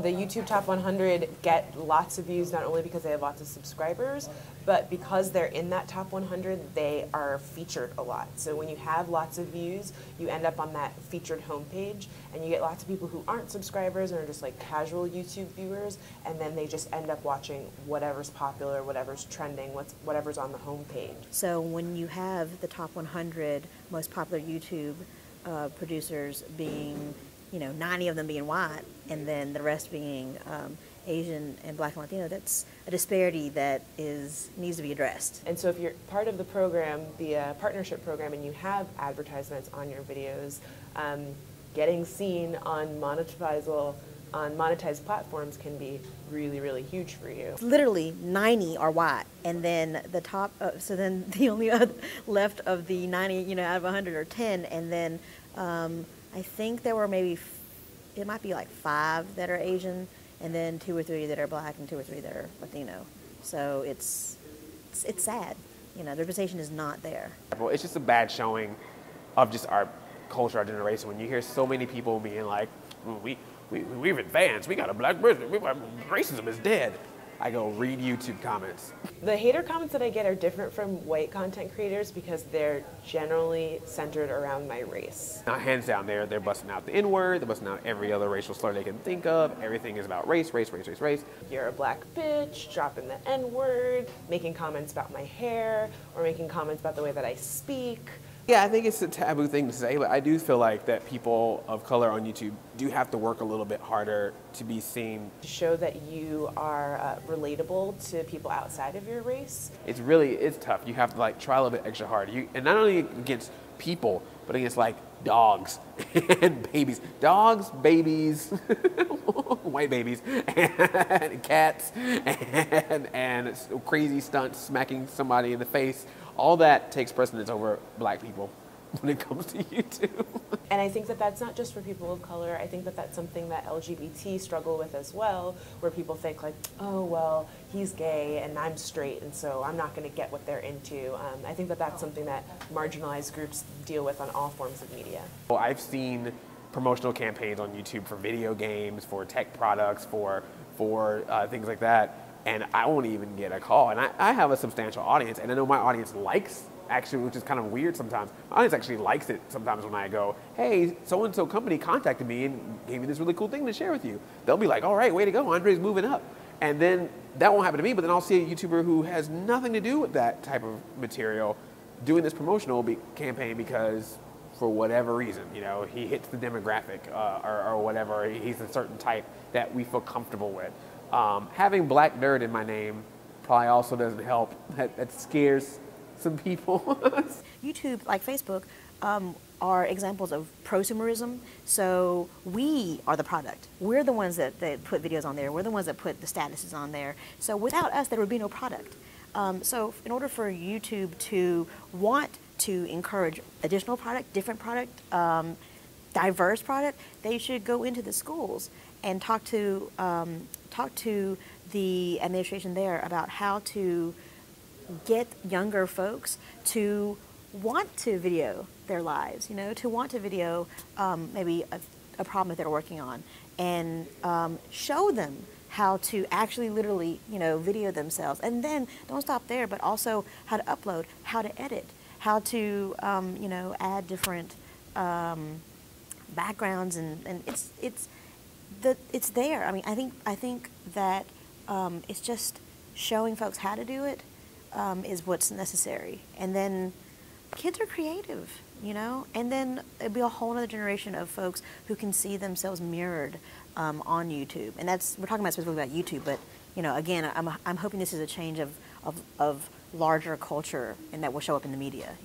The YouTube Top 100 get lots of views not only because they have lots of subscribers, but because they're in that top 100, they are featured a lot. So when you have lots of views, you end up on that featured homepage, and you get lots of people who aren't subscribers and are just like casual YouTube viewers, and then they just end up watching whatever's popular, whatever's trending, whatever's on the homepage. So when you have the top 100 most popular YouTube producers being, 90 of them being white, and then the rest being Asian and Black and Latino, that's a disparity that needs to be addressed. And so if you're part of the program, the partnership program, and you have advertisements on your videos, getting seen on monetized platforms can be really, really huge for you. Literally 90 are white, and then the top, so then the only other left of the 90, out of 100 are 10, and then I think there were maybe, it might be like 5 that are Asian, and then 2 or 3 that are Black, and 2 or 3 that are Latino. So it's sad. The representation is not there. Well, it's just a bad showing of just our culture, our generation. When you hear so many people being like, we've advanced, we got a black person, racism is dead. I go read YouTube comments. The hater comments that I get are different from white content creators because they're generally centered around my race. Now, hands down, they're busting out the N-word, they're busting out every other racial slur they can think of. Everything is about race, race, race, race, race. You're a black bitch, dropping the N-word, making comments about my hair, or making comments about the way that I speak. Yeah, I think it's a taboo thing to say, but I do feel like that people of color on YouTube do have to work a little bit harder to be seen. To show that you are relatable to people outside of your race. It's tough. You have to try a little bit extra hard. And not only against people, but against dogs and babies. Dogs, babies, white babies, and cats, and crazy stunts, smacking somebody in the face. All that takes precedence over black people when it comes to YouTube. And I think that that's not just for people of color. I think that that's something that LGBT struggle with as well, where people think oh, well, he's gay and I'm straight, and so I'm not going to get what they're into. I think that that's something that marginalized groups deal with on all forms of media. Well, I've seen promotional campaigns on YouTube for video games, for tech products, for things like that. And I won't even get a call. And I have a substantial audience, and I know my audience likes, actually, which is kind of weird sometimes. My audience actually likes it sometimes when I go, hey, so-and-so company contacted me and gave me this really cool thing to share with you. They'll be like, all right, way to go, Andre's moving up. And then that won't happen to me, but then I'll see a YouTuber who has nothing to do with that type of material doing this promotional campaign because for whatever reason, he hits the demographic or whatever, he's a certain type that we feel comfortable with. Having black nerd in my name probably also doesn't help. That scares some people. YouTube, like Facebook, are examples of prosumerism. So we are the product. We're the ones that put videos on there. We're the ones that put the statuses on there. So without us, there would be no product. So in order for YouTube to want to encourage additional product, different product, diverse product, they should go into the schools and talk to the administration there about how to get younger folks to want to video their lives, to want to video maybe a problem that they're working on, and show them how to actually literally, video themselves. And then don't stop there, but also how to upload, how to edit, how to, add different backgrounds, and it's there. I mean, I think that it's just showing folks how to do it is what's necessary. And then kids are creative, and then it'll be a whole other generation of folks who can see themselves mirrored on YouTube. And we're talking about specifically about YouTube, but again, I'm hoping this is a change of larger culture and that will show up in the media,